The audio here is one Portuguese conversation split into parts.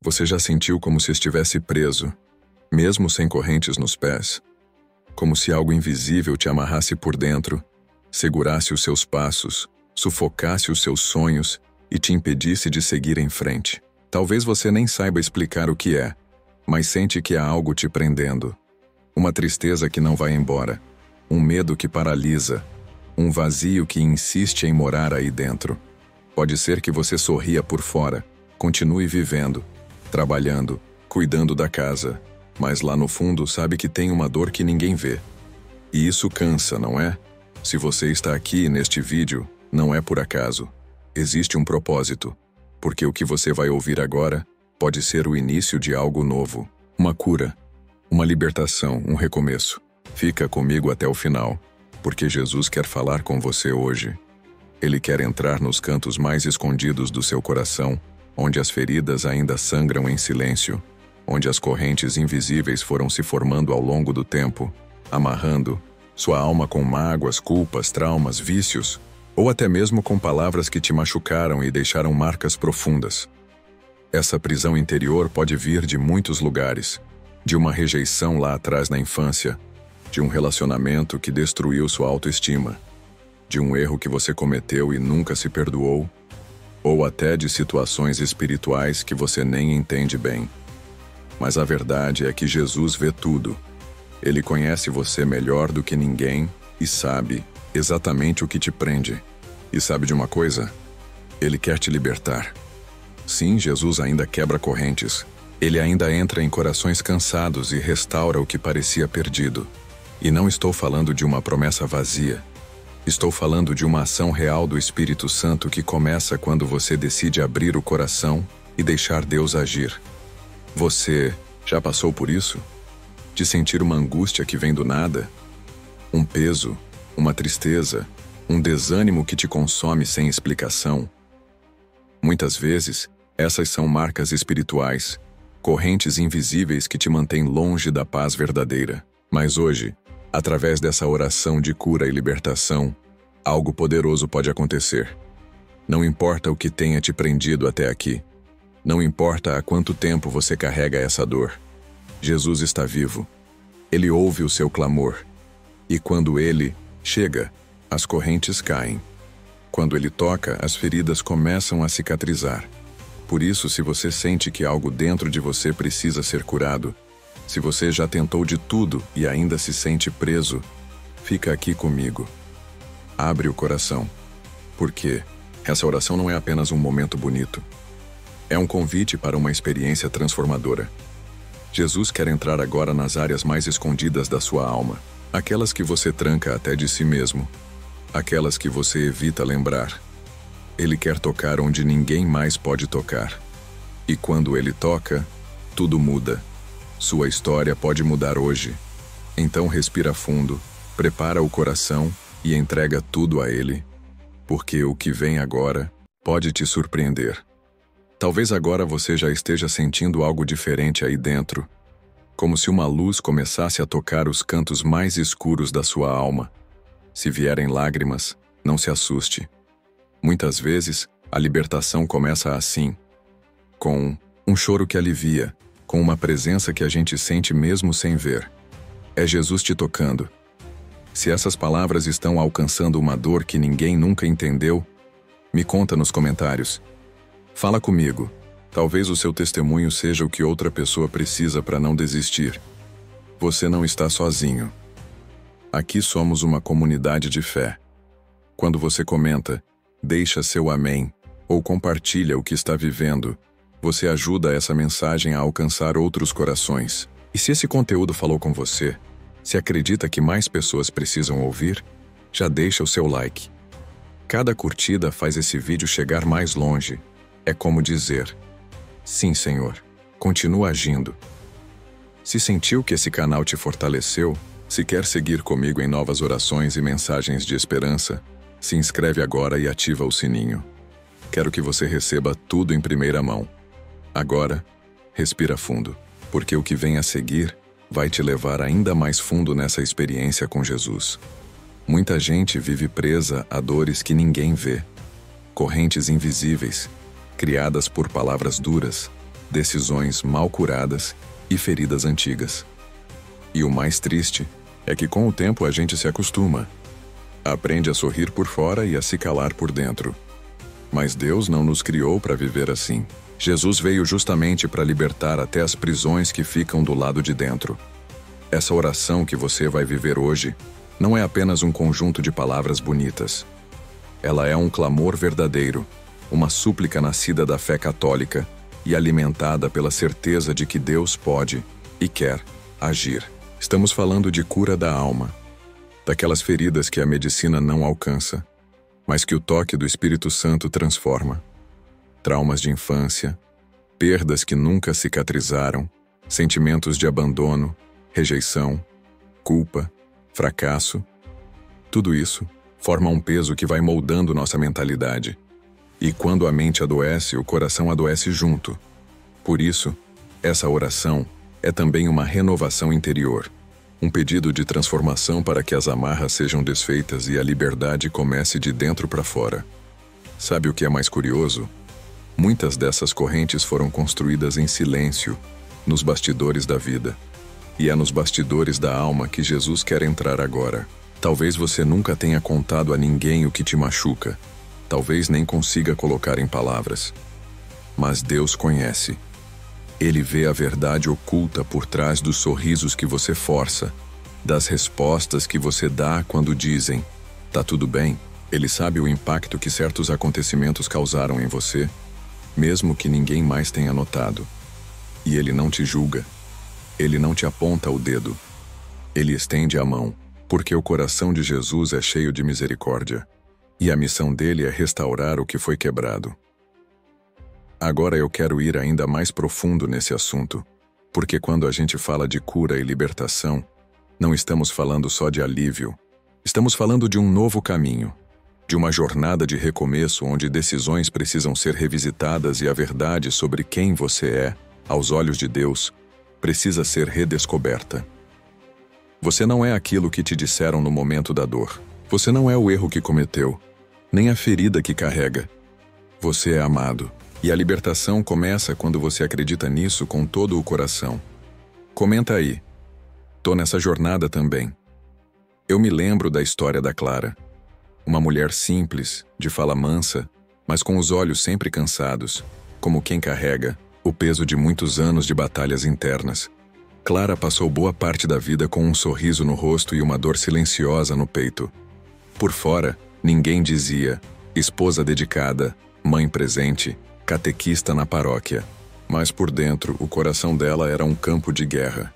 Você já sentiu como se estivesse preso, mesmo sem correntes nos pés? Como se algo invisível te amarrasse por dentro, segurasse os seus passos, sufocasse os seus sonhos e te impedisse de seguir em frente. Talvez você nem saiba explicar o que é, mas sente que há algo te prendendo. Uma tristeza que não vai embora, um medo que paralisa, um vazio que insiste em morar aí dentro. Pode ser que você sorria por fora, continue vivendo, trabalhando, cuidando da casa, mas lá no fundo sabe que tem uma dor que ninguém vê. E isso cansa, não é? Se você está aqui neste vídeo, não é por acaso. Existe um propósito, porque o que você vai ouvir agora pode ser o início de algo novo, uma cura, uma libertação, um recomeço. Fica comigo até o final, porque Jesus quer falar com você hoje. Ele quer entrar nos cantos mais escondidos do seu coração, onde as feridas ainda sangram em silêncio, onde as correntes invisíveis foram se formando ao longo do tempo, amarrando sua alma com mágoas, culpas, traumas, vícios, ou até mesmo com palavras que te machucaram e deixaram marcas profundas. Essa prisão interior pode vir de muitos lugares, de uma rejeição lá atrás na infância, de um relacionamento que destruiu sua autoestima, de um erro que você cometeu e nunca se perdoou, ou até de situações espirituais que você nem entende bem. Mas a verdade é que Jesus vê tudo. Ele conhece você melhor do que ninguém e sabe exatamente o que te prende. E sabe de uma coisa? Ele quer te libertar. Sim, Jesus ainda quebra correntes. Ele ainda entra em corações cansados e restaura o que parecia perdido. E não estou falando de uma promessa vazia. Estou falando de uma ação real do Espírito Santo que começa quando você decide abrir o coração e deixar Deus agir. Você já passou por isso? De sentir uma angústia que vem do nada? Um peso, uma tristeza, um desânimo que te consome sem explicação? Muitas vezes, essas são marcas espirituais, correntes invisíveis que te mantêm longe da paz verdadeira. Mas hoje, através dessa oração de cura e libertação, algo poderoso pode acontecer. Não importa o que tenha te prendido até aqui. Não importa há quanto tempo você carrega essa dor. Jesus está vivo. Ele ouve o seu clamor. E quando ele chega, as correntes caem. Quando ele toca, as feridas começam a cicatrizar. Por isso, se você sente que algo dentro de você precisa ser curado, se você já tentou de tudo e ainda se sente preso, fica aqui comigo. Abre o coração. Porque essa oração não é apenas um momento bonito. É um convite para uma experiência transformadora. Jesus quer entrar agora nas áreas mais escondidas da sua alma, aquelas que você tranca até de si mesmo, aquelas que você evita lembrar. Ele quer tocar onde ninguém mais pode tocar. E quando ele toca, tudo muda. Sua história pode mudar hoje. Então respira fundo, prepara o coração e entrega tudo a ele, porque o que vem agora pode te surpreender. Talvez agora você já esteja sentindo algo diferente aí dentro, como se uma luz começasse a tocar os cantos mais escuros da sua alma. Se vierem lágrimas, não se assuste. Muitas vezes, a libertação começa assim, com um choro que alivia, com uma presença que a gente sente mesmo sem ver. É Jesus te tocando. Se essas palavras estão alcançando uma dor que ninguém nunca entendeu, me conta nos comentários. Fala comigo. Talvez o seu testemunho seja o que outra pessoa precisa para não desistir. Você não está sozinho. Aqui somos uma comunidade de fé. Quando você comenta, deixa seu amém, ou compartilha o que está vivendo, você ajuda essa mensagem a alcançar outros corações. E se esse conteúdo falou com você, se acredita que mais pessoas precisam ouvir, já deixa o seu like. Cada curtida faz esse vídeo chegar mais longe. É como dizer: sim, Senhor, continua agindo. Se sentiu que esse canal te fortaleceu, se quer seguir comigo em novas orações e mensagens de esperança, se inscreve agora e ativa o sininho. Quero que você receba tudo em primeira mão. Agora, respira fundo, porque o que vem a seguir vai te levar ainda mais fundo nessa experiência com Jesus. Muita gente vive presa a dores que ninguém vê, correntes invisíveis, criadas por palavras duras, decisões mal curadas e feridas antigas. E o mais triste é que com o tempo a gente se acostuma. Aprende a sorrir por fora e a se calar por dentro. Mas Deus não nos criou para viver assim. Jesus veio justamente para libertar até as prisões que ficam do lado de dentro. Essa oração que você vai viver hoje não é apenas um conjunto de palavras bonitas. Ela é um clamor verdadeiro, uma súplica nascida da fé católica e alimentada pela certeza de que Deus pode e quer agir. Estamos falando de cura da alma, daquelas feridas que a medicina não alcança, mas que o toque do Espírito Santo transforma. Traumas de infância, perdas que nunca cicatrizaram, sentimentos de abandono, rejeição, culpa, fracasso. Tudo isso forma um peso que vai moldando nossa mentalidade. E quando a mente adoece, o coração adoece junto. Por isso, essa oração é também uma renovação interior, um pedido de transformação para que as amarras sejam desfeitas e a liberdade comece de dentro para fora. Sabe o que é mais curioso? Muitas dessas correntes foram construídas em silêncio, nos bastidores da vida. E é nos bastidores da alma que Jesus quer entrar agora. Talvez você nunca tenha contado a ninguém o que te machuca. Talvez nem consiga colocar em palavras. Mas Deus conhece. Ele vê a verdade oculta por trás dos sorrisos que você força, das respostas que você dá quando dizem, "Tá tudo bem". Ele sabe o impacto que certos acontecimentos causaram em você, mesmo que ninguém mais tenha notado. E ele não te julga. Ele não te aponta o dedo. Ele estende a mão, porque o coração de Jesus é cheio de misericórdia. E a missão dele é restaurar o que foi quebrado. Agora eu quero ir ainda mais profundo nesse assunto, porque quando a gente fala de cura e libertação, não estamos falando só de alívio. Estamos falando de um novo caminho, de uma jornada de recomeço onde decisões precisam ser revisitadas e a verdade sobre quem você é, aos olhos de Deus, precisa ser redescoberta. Você não é aquilo que te disseram no momento da dor. Você não é o erro que cometeu, nem a ferida que carrega. Você é amado. E a libertação começa quando você acredita nisso com todo o coração. Comenta aí. Tô nessa jornada também. Eu me lembro da história da Clara. Uma mulher simples, de fala mansa, mas com os olhos sempre cansados, como quem carrega o peso de muitos anos de batalhas internas. Clara passou boa parte da vida com um sorriso no rosto e uma dor silenciosa no peito. Por fora, ninguém dizia, esposa dedicada, mãe presente, catequista na paróquia. Mas por dentro, o coração dela era um campo de guerra.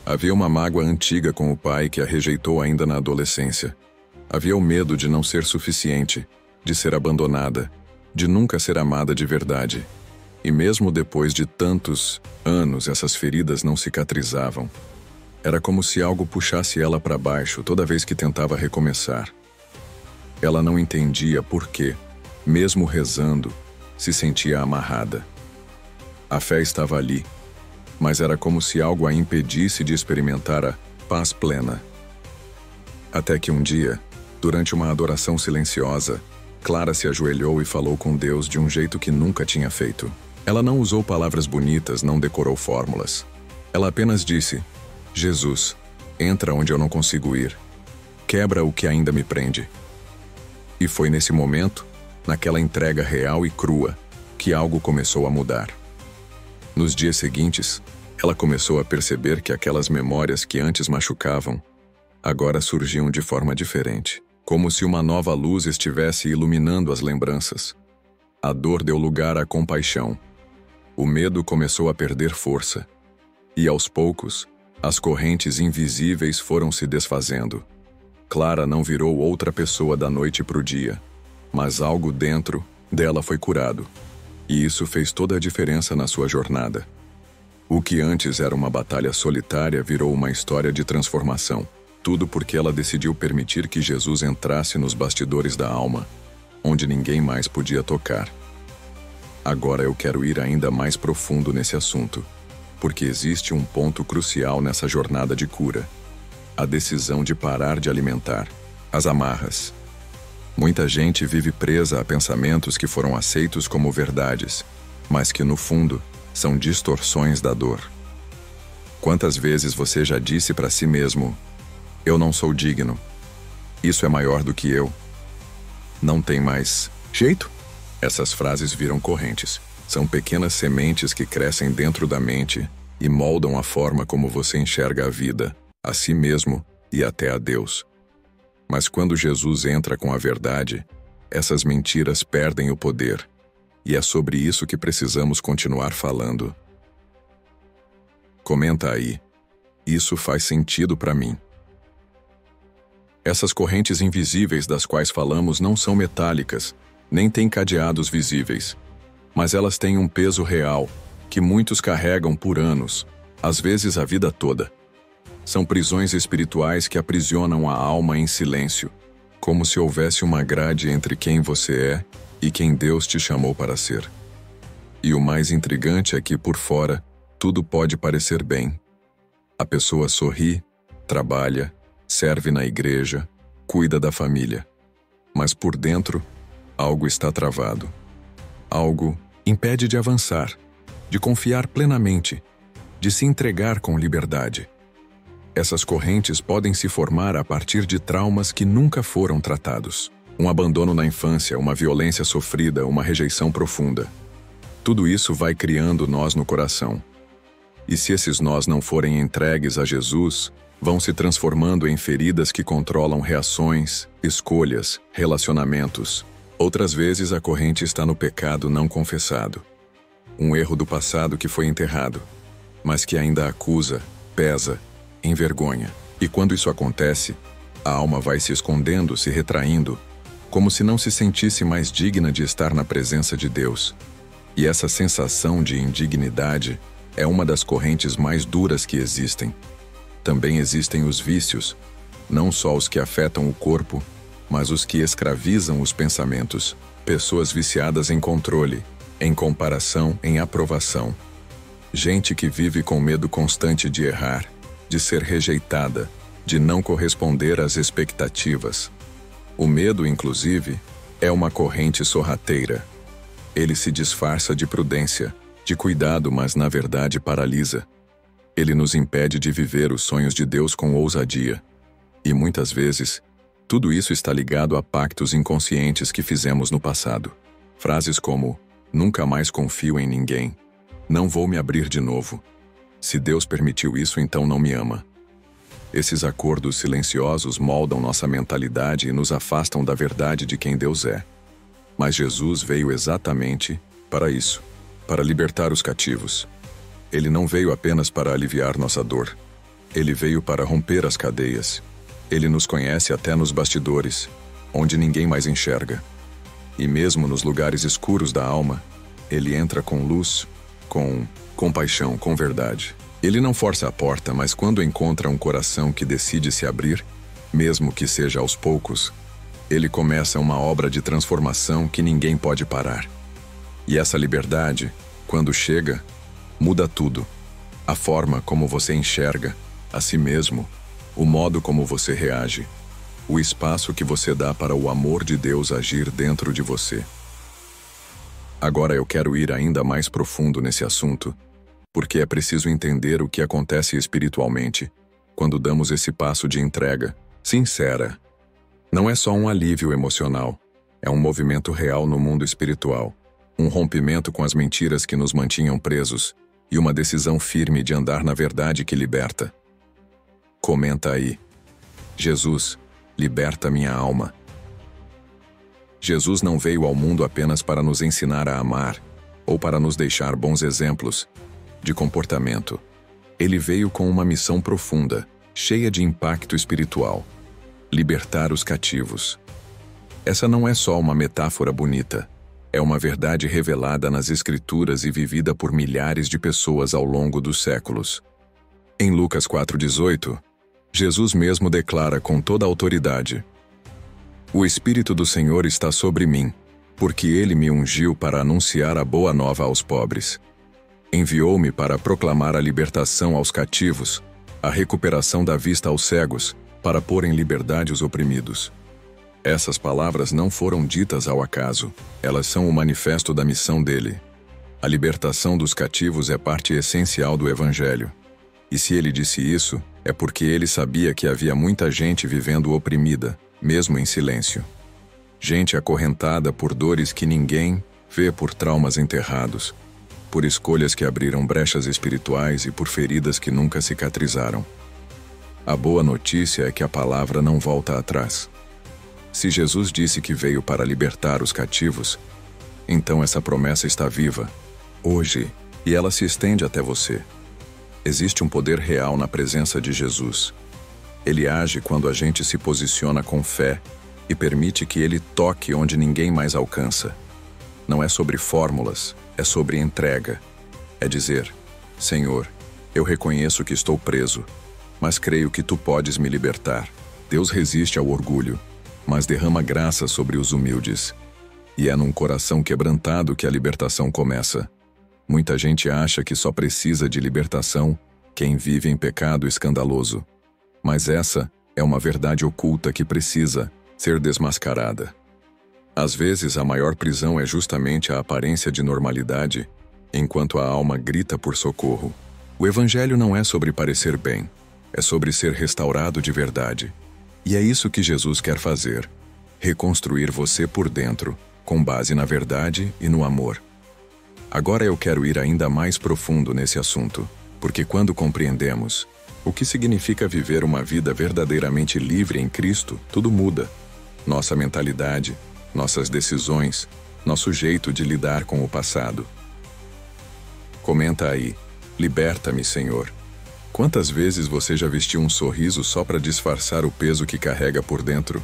Havia uma mágoa antiga com o pai que a rejeitou ainda na adolescência. Havia o medo de não ser suficiente, de ser abandonada, de nunca ser amada de verdade. E mesmo depois de tantos anos, essas feridas não cicatrizavam. Era como se algo puxasse ela para baixo toda vez que tentava recomeçar. Ela não entendia por quê, mesmo rezando, se sentia amarrada. A fé estava ali, mas era como se algo a impedisse de experimentar a paz plena. Até que um dia, durante uma adoração silenciosa, Clara se ajoelhou e falou com Deus de um jeito que nunca tinha feito. Ela não usou palavras bonitas, não decorou fórmulas. Ela apenas disse, Jesus, entra onde eu não consigo ir. Quebra o que ainda me prende. E foi nesse momento, naquela entrega real e crua, que algo começou a mudar. Nos dias seguintes, ela começou a perceber que aquelas memórias que antes machucavam, agora surgiam de forma diferente, como se uma nova luz estivesse iluminando as lembranças. A dor deu lugar à compaixão. O medo começou a perder força. E aos poucos, as correntes invisíveis foram se desfazendo. Clara não virou outra pessoa da noite para o dia, mas algo dentro dela foi curado. E isso fez toda a diferença na sua jornada. O que antes era uma batalha solitária virou uma história de transformação. Tudo porque ela decidiu permitir que Jesus entrasse nos bastidores da alma, onde ninguém mais podia tocar. Agora eu quero ir ainda mais profundo nesse assunto, porque existe um ponto crucial nessa jornada de cura: a decisão de parar de alimentar as amarras. Muita gente vive presa a pensamentos que foram aceitos como verdades, mas que no fundo são distorções da dor. Quantas vezes você já disse para si mesmo: eu não sou digno, isso é maior do que eu, não tem mais jeito? Essas frases viram correntes. São pequenas sementes que crescem dentro da mente e moldam a forma como você enxerga a vida, a si mesmo e até a Deus. Mas quando Jesus entra com a verdade, essas mentiras perdem o poder. E é sobre isso que precisamos continuar falando. Comenta aí. Isso faz sentido para mim. Essas correntes invisíveis das quais falamos não são metálicas, nem têm cadeados visíveis. Mas elas têm um peso real, que muitos carregam por anos, às vezes a vida toda. São prisões espirituais que aprisionam a alma em silêncio, como se houvesse uma grade entre quem você é e quem Deus te chamou para ser. E o mais intrigante é que, por fora, tudo pode parecer bem. A pessoa sorri, trabalha, serve na igreja, cuida da família. Mas por dentro, algo está travado. Algo impede de avançar, de confiar plenamente, de se entregar com liberdade. Essas correntes podem se formar a partir de traumas que nunca foram tratados. Um abandono na infância, uma violência sofrida, uma rejeição profunda. Tudo isso vai criando nós no coração. E se esses nós não forem entregues a Jesus, vão se transformando em feridas que controlam reações, escolhas, relacionamentos. Outras vezes a corrente está no pecado não confessado. Um erro do passado que foi enterrado, mas que ainda acusa, pesa, envergonha. E quando isso acontece, a alma vai se escondendo, se retraindo, como se não se sentisse mais digna de estar na presença de Deus. E essa sensação de indignidade é uma das correntes mais duras que existem. Também existem os vícios, não só os que afetam o corpo, mas os que escravizam os pensamentos. Pessoas viciadas em controle, em comparação, em aprovação. Gente que vive com medo constante de errar, de ser rejeitada, de não corresponder às expectativas. O medo, inclusive, é uma corrente sorrateira. Ele se disfarça de prudência, de cuidado, mas na verdade paralisa. Ele nos impede de viver os sonhos de Deus com ousadia. E muitas vezes, tudo isso está ligado a pactos inconscientes que fizemos no passado. Frases como: nunca mais confio em ninguém, não vou me abrir de novo. Se Deus permitiu isso, então não me ama. Esses acordos silenciosos moldam nossa mentalidade e nos afastam da verdade de quem Deus é. Mas Jesus veio exatamente para isso, para libertar os cativos. Ele não veio apenas para aliviar nossa dor. Ele veio para romper as cadeias. Ele nos conhece até nos bastidores, onde ninguém mais enxerga. E mesmo nos lugares escuros da alma, Ele entra com luz, com compaixão, com verdade. Ele não força a porta, mas quando encontra um coração que decide se abrir, mesmo que seja aos poucos, Ele começa uma obra de transformação que ninguém pode parar. E essa liberdade, quando chega, muda tudo. A forma como você enxerga a si mesmo, o modo como você reage, o espaço que você dá para o amor de Deus agir dentro de você. Agora eu quero ir ainda mais profundo nesse assunto, porque é preciso entender o que acontece espiritualmente quando damos esse passo de entrega sincera. Não é só um alívio emocional, é um movimento real no mundo espiritual, um rompimento com as mentiras que nos mantinham presos e uma decisão firme de andar na verdade que liberta. Comenta aí. Jesus, liberta minha alma. Jesus não veio ao mundo apenas para nos ensinar a amar ou para nos deixar bons exemplos de comportamento. Ele veio com uma missão profunda, cheia de impacto espiritual: libertar os cativos. Essa não é só uma metáfora bonita, é uma verdade revelada nas Escrituras e vivida por milhares de pessoas ao longo dos séculos. Em Lucas 4,18, Jesus mesmo declara com toda a autoridade: o Espírito do Senhor está sobre mim, porque Ele me ungiu para anunciar a boa nova aos pobres. Enviou-me para proclamar a libertação aos cativos, a recuperação da vista aos cegos, para pôr em liberdade os oprimidos. Essas palavras não foram ditas ao acaso, elas são o manifesto da missão dele. A libertação dos cativos é parte essencial do Evangelho. E se ele disse isso, é porque ele sabia que havia muita gente vivendo oprimida, mesmo em silêncio. Gente acorrentada por dores que ninguém vê, por traumas enterrados, por escolhas que abriram brechas espirituais e por feridas que nunca cicatrizaram. A boa notícia é que a palavra não volta atrás. Se Jesus disse que veio para libertar os cativos, então essa promessa está viva, hoje, e ela se estende até você. Existe um poder real na presença de Jesus. Ele age quando a gente se posiciona com fé e permite que ele toque onde ninguém mais alcança. Não é sobre fórmulas, é sobre entrega. É dizer: Senhor, eu reconheço que estou preso, mas creio que tu podes me libertar. Deus resiste ao orgulho, mas derrama graça sobre os humildes. E é num coração quebrantado que a libertação começa. Muita gente acha que só precisa de libertação quem vive em pecado escandaloso. Mas essa é uma verdade oculta que precisa ser desmascarada. Às vezes, a maior prisão é justamente a aparência de normalidade, enquanto a alma grita por socorro. O Evangelho não é sobre parecer bem, é sobre ser restaurado de verdade. E é isso que Jesus quer fazer: reconstruir você por dentro, com base na verdade e no amor. Agora eu quero ir ainda mais profundo nesse assunto, porque quando compreendemos o que significa viver uma vida verdadeiramente livre em Cristo, tudo muda. Nossa mentalidade, nossas decisões, nosso jeito de lidar com o passado. Comenta aí: liberta-me, Senhor. Quantas vezes você já vestiu um sorriso só para disfarçar o peso que carrega por dentro?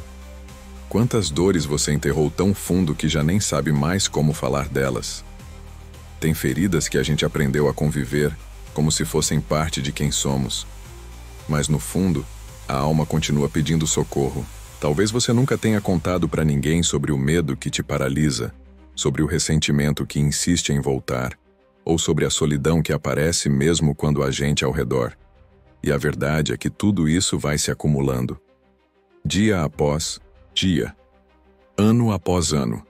Quantas dores você enterrou tão fundo que já nem sabe mais como falar delas? Tem feridas que a gente aprendeu a conviver como se fossem parte de quem somos. Mas no fundo, a alma continua pedindo socorro. Talvez você nunca tenha contado para ninguém sobre o medo que te paralisa, sobre o ressentimento que insiste em voltar, ou sobre a solidão que aparece mesmo quando há gente ao redor. E a verdade é que tudo isso vai se acumulando. Dia após dia, ano após ano,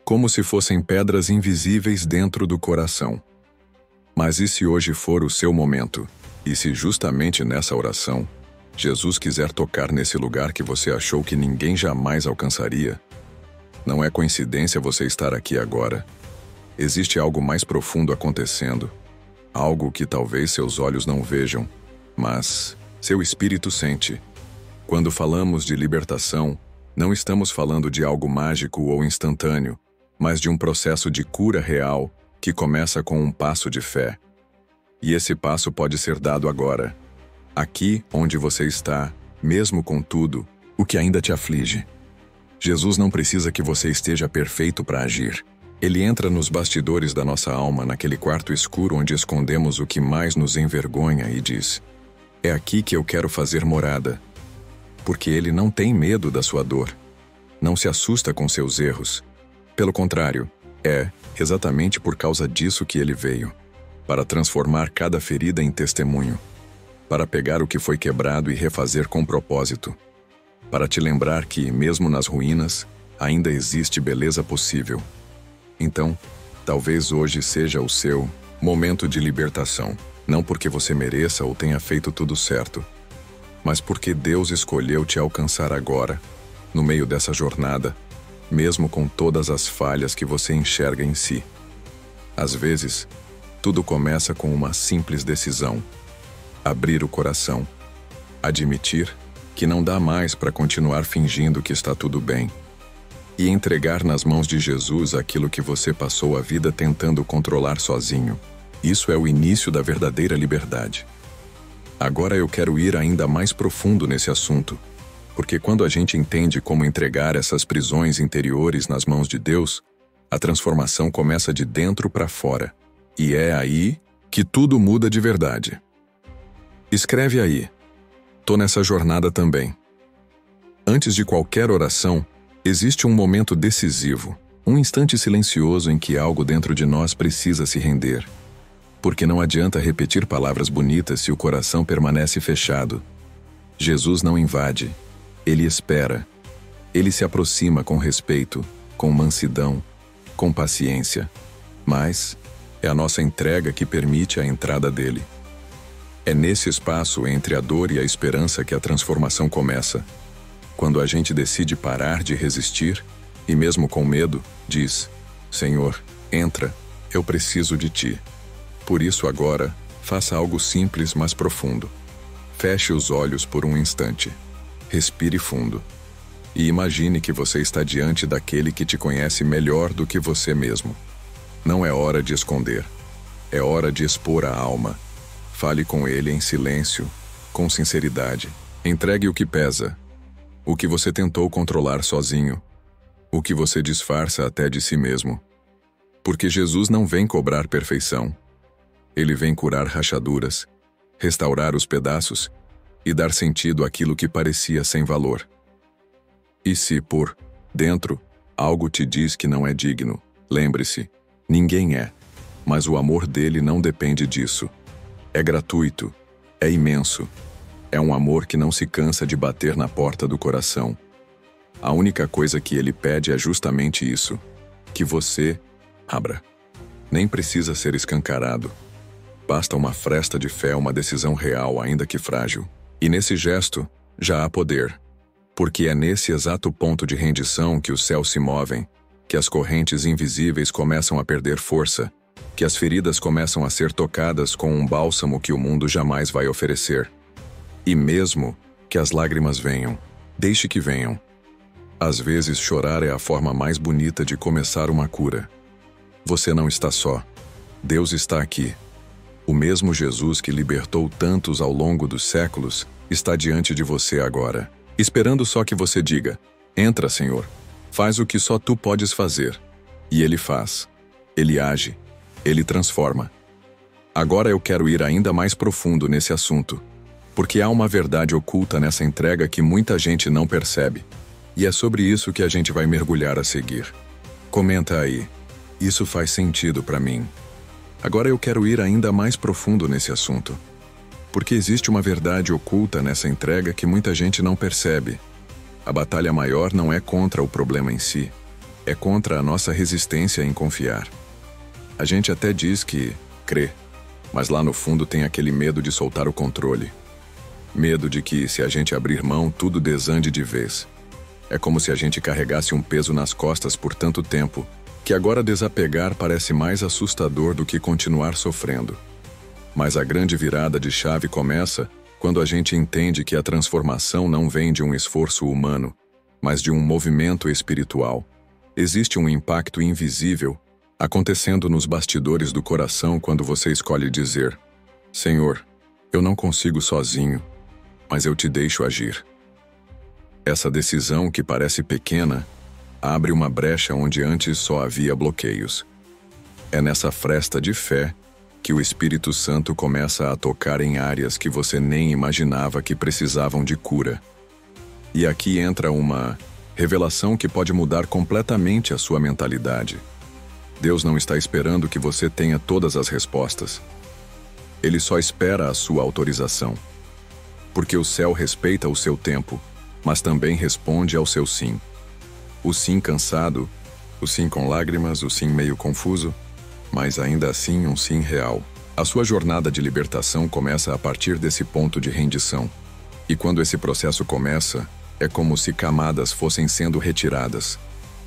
como se fossem pedras invisíveis dentro do coração. Mas e se hoje for o seu momento? E se justamente nessa oração, Jesus quiser tocar nesse lugar que você achou que ninguém jamais alcançaria? Não é coincidência você estar aqui agora. Existe algo mais profundo acontecendo. Algo que talvez seus olhos não vejam, mas seu espírito sente. Quando falamos de libertação, não estamos falando de algo mágico ou instantâneo, mas de um processo de cura real que começa com um passo de fé. E esse passo pode ser dado agora, aqui onde você está, mesmo com tudo o que ainda te aflige. Jesus não precisa que você esteja perfeito para agir. Ele entra nos bastidores da nossa alma, naquele quarto escuro onde escondemos o que mais nos envergonha, e diz: é aqui que eu quero fazer morada. Porque ele não tem medo da sua dor. Não se assusta com seus erros. Pelo contrário, é exatamente por causa disso que ele veio. Para transformar cada ferida em testemunho. Para pegar o que foi quebrado e refazer com propósito. Para te lembrar que, mesmo nas ruínas, ainda existe beleza possível. Então, talvez hoje seja o seu momento de libertação. Não porque você mereça ou tenha feito tudo certo, mas porque Deus escolheu te alcançar agora, no meio dessa jornada, mesmo com todas as falhas que você enxerga em si. Às vezes, tudo começa com uma simples decisão: abrir o coração, admitir que não dá mais para continuar fingindo que está tudo bem, e entregar nas mãos de Jesus aquilo que você passou a vida tentando controlar sozinho. Isso é o início da verdadeira liberdade. Agora eu quero ir ainda mais profundo nesse assunto, porque quando a gente entende como entregar essas prisões interiores nas mãos de Deus, a transformação começa de dentro para fora. E é aí que tudo muda de verdade. Escreve aí: tô nessa jornada também. Antes de qualquer oração, existe um momento decisivo, um instante silencioso em que algo dentro de nós precisa se render. Porque não adianta repetir palavras bonitas se o coração permanece fechado. Jesus não invade, ele espera. Ele se aproxima com respeito, com mansidão, com paciência. Mas, É a nossa entrega que permite a entrada dele. É nesse espaço entre a dor e a esperança que a transformação começa. Quando a gente decide parar de resistir, e mesmo com medo, diz: Senhor, entra, eu preciso de ti. Por isso agora, faça algo simples, mas profundo. Feche os olhos por um instante. Respire fundo. E imagine que você está diante daquele que te conhece melhor do que você mesmo. Não é hora de esconder. É hora de expor a alma. Fale com ele em silêncio, com sinceridade. Entregue o que pesa, o que você tentou controlar sozinho, o que você disfarça até de si mesmo. Porque Jesus não vem cobrar perfeição. Ele vem curar rachaduras, restaurar os pedaços e dar sentido àquilo que parecia sem valor. E se, por dentro, algo te diz que não é digno, lembre-se, ninguém é, mas o amor dele não depende disso. É gratuito, é imenso. É um amor que não se cansa de bater na porta do coração. A única coisa que ele pede é justamente isso, que você abra. Nem precisa ser escancarado. Basta uma fresta de fé, uma decisão real, ainda que frágil. E nesse gesto, já há poder. Porque é nesse exato ponto de rendição que os céus se movem, que as correntes invisíveis começam a perder força, que as feridas começam a ser tocadas com um bálsamo que o mundo jamais vai oferecer. E mesmo que as lágrimas venham, deixe que venham. Às vezes chorar é a forma mais bonita de começar uma cura. Você não está só. Deus está aqui. O mesmo Jesus que libertou tantos ao longo dos séculos está diante de você agora, esperando só que você diga: entra, Senhor, faz o que só tu podes fazer. E ele faz. Ele age. Ele transforma. Agora eu quero ir ainda mais profundo nesse assunto, porque há uma verdade oculta nessa entrega que muita gente não percebe. E é sobre isso que a gente vai mergulhar a seguir. Comenta aí. Isso faz sentido para mim. Agora eu quero ir ainda mais profundo nesse assunto, porque existe uma verdade oculta nessa entrega que muita gente não percebe. A batalha maior não é contra o problema em si, é contra a nossa resistência em confiar. A gente até diz que crê, mas lá no fundo tem aquele medo de soltar o controle. Medo de que, se a gente abrir mão, tudo desande de vez. É como se a gente carregasse um peso nas costas por tanto tempo, que agora desapegar parece mais assustador do que continuar sofrendo. Mas a grande virada de chave começa quando a gente entende que a transformação não vem de um esforço humano, mas de um movimento espiritual. Existe um impacto invisível acontecendo nos bastidores do coração quando você escolhe dizer: Senhor, eu não consigo sozinho, mas eu te deixo agir. Essa decisão, que parece pequena, abre uma brecha onde antes só havia bloqueios. É nessa fresta de fé que o Espírito Santo começa a tocar em áreas que você nem imaginava que precisavam de cura. E aqui entra uma revelação que pode mudar completamente a sua mentalidade. Deus não está esperando que você tenha todas as respostas. Ele só espera a sua autorização. Porque o céu respeita o seu tempo, mas também responde ao seu sim. O sim cansado, o sim com lágrimas, o sim meio confuso, mas ainda assim um sim real. A sua jornada de libertação começa a partir desse ponto de rendição. E quando esse processo começa, é como se camadas fossem sendo retiradas.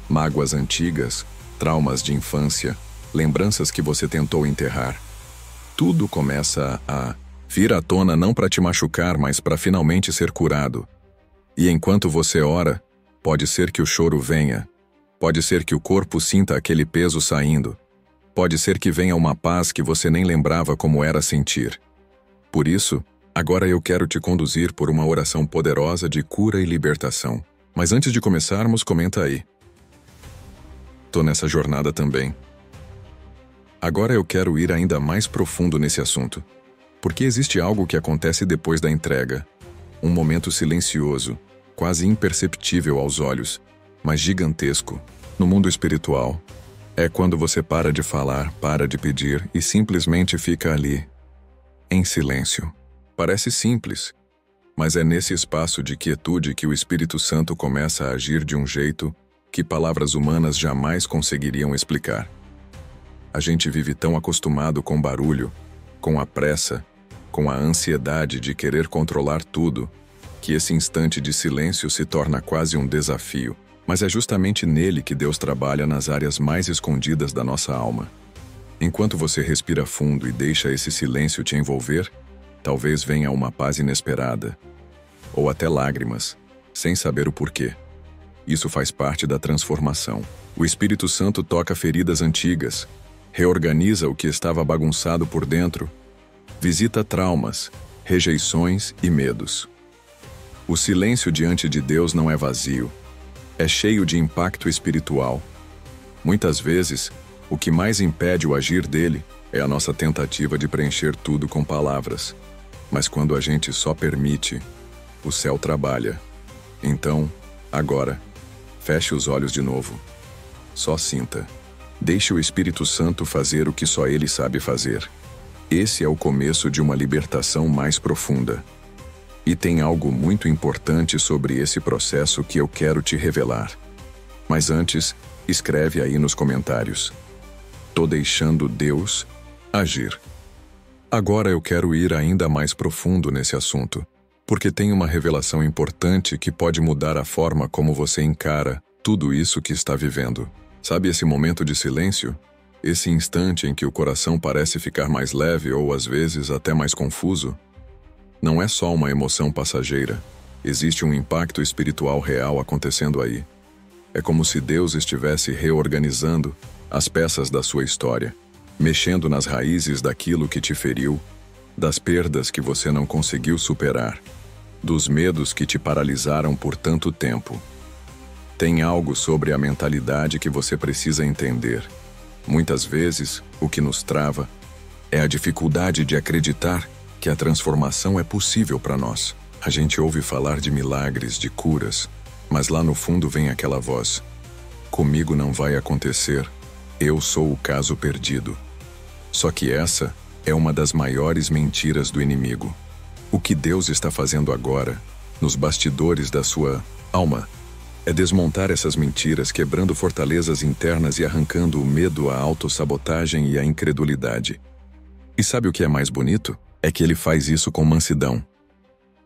Mágoas antigas, traumas de infância, lembranças que você tentou enterrar. Tudo começa a vir à tona não para te machucar, mas para finalmente ser curado. E enquanto você ora, pode ser que o choro venha, pode ser que o corpo sinta aquele peso saindo, pode ser que venha uma paz que você nem lembrava como era sentir. Por isso, agora eu quero te conduzir por uma oração poderosa de cura e libertação. Mas antes de começarmos, comenta aí. Tô nessa jornada também. Agora eu quero ir ainda mais profundo nesse assunto, porque existe algo que acontece depois da entrega. Um momento silencioso, quase imperceptível aos olhos, mas gigantesco, no mundo espiritual. É quando você para de falar, para de pedir e simplesmente fica ali, em silêncio. Parece simples, mas é nesse espaço de quietude que o Espírito Santo começa a agir de um jeito que palavras humanas jamais conseguiriam explicar. A gente vive tão acostumado com o barulho, com a pressa, com a ansiedade de querer controlar tudo, que esse instante de silêncio se torna quase um desafio. Mas é justamente nele que Deus trabalha nas áreas mais escondidas da nossa alma. Enquanto você respira fundo e deixa esse silêncio te envolver, talvez venha uma paz inesperada, ou até lágrimas, sem saber o porquê. Isso faz parte da transformação. O Espírito Santo toca feridas antigas, reorganiza o que estava bagunçado por dentro, visita traumas, rejeições e medos. O silêncio diante de Deus não é vazio, é cheio de impacto espiritual. Muitas vezes, o que mais impede o agir dele é a nossa tentativa de preencher tudo com palavras. Mas quando a gente só permite, o céu trabalha. Então, agora, feche os olhos de novo. Só sinta. Deixe o Espírito Santo fazer o que só ele sabe fazer. Esse é o começo de uma libertação mais profunda. E tem algo muito importante sobre esse processo que eu quero te revelar. Mas antes, escreve aí nos comentários. Tô deixando Deus agir. Agora eu quero ir ainda mais profundo nesse assunto, porque tem uma revelação importante que pode mudar a forma como você encara tudo isso que está vivendo. Sabe esse momento de silêncio? Esse instante em que o coração parece ficar mais leve ou às vezes até mais confuso? Não é só uma emoção passageira. Existe um impacto espiritual real acontecendo aí. É como se Deus estivesse reorganizando as peças da sua história, mexendo nas raízes daquilo que te feriu, das perdas que você não conseguiu superar, dos medos que te paralisaram por tanto tempo. Tem algo sobre a mentalidade que você precisa entender. Muitas vezes, o que nos trava é a dificuldade de acreditar que a transformação é possível para nós. A gente ouve falar de milagres, de curas, mas lá no fundo vem aquela voz: comigo não vai acontecer, eu sou o caso perdido. Só que essa é uma das maiores mentiras do inimigo. O que Deus está fazendo agora, nos bastidores da sua alma, é desmontar essas mentiras, quebrando fortalezas internas e arrancando o medo, a autossabotagem e a incredulidade. E sabe o que é mais bonito? É que ele faz isso com mansidão.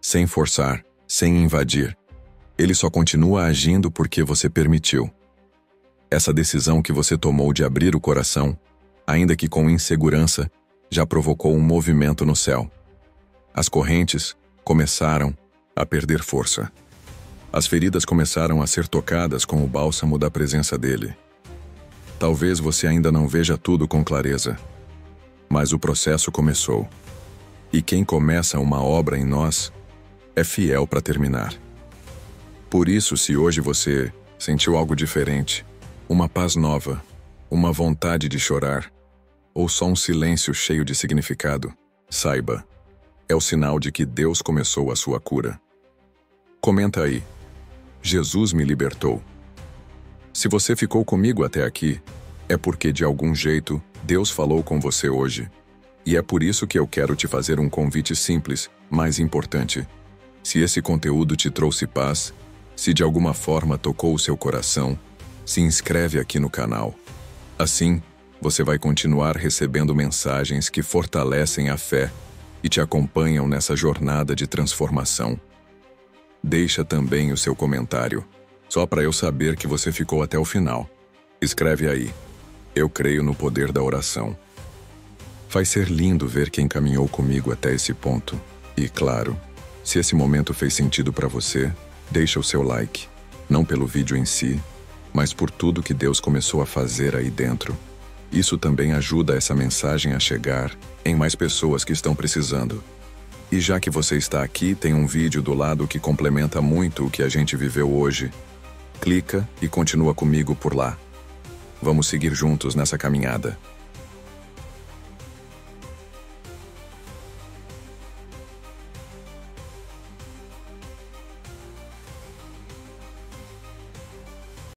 Sem forçar, sem invadir. Ele só continua agindo porque você permitiu. Essa decisão que você tomou de abrir o coração, ainda que com insegurança, já provocou um movimento no céu. As correntes começaram a perder força. As feridas começaram a ser tocadas com o bálsamo da presença dele. Talvez você ainda não veja tudo com clareza, mas o processo começou. E quem começa uma obra em nós é fiel para terminar. Por isso, se hoje você sentiu algo diferente, uma paz nova, uma vontade de chorar, ou só um silêncio cheio de significado, saiba, é o sinal de que Deus começou a sua cura. Comenta aí: Jesus me libertou. Se você ficou comigo até aqui, é porque de algum jeito Deus falou com você hoje. E é por isso que eu quero te fazer um convite simples, mas importante. Se esse conteúdo te trouxe paz, se de alguma forma tocou o seu coração, se inscreve aqui no canal. Assim, você vai continuar recebendo mensagens que fortalecem a fé e te acompanham nessa jornada de transformação. Deixa também o seu comentário, só para eu saber que você ficou até o final. Escreve aí: eu creio no poder da oração. Vai ser lindo ver quem caminhou comigo até esse ponto. E claro, se esse momento fez sentido para você, deixa o seu like. Não pelo vídeo em si, mas por tudo que Deus começou a fazer aí dentro. Isso também ajuda essa mensagem a chegar em mais pessoas que estão precisando. E já que você está aqui, tem um vídeo do lado que complementa muito o que a gente viveu hoje. Clica e continua comigo por lá. Vamos seguir juntos nessa caminhada.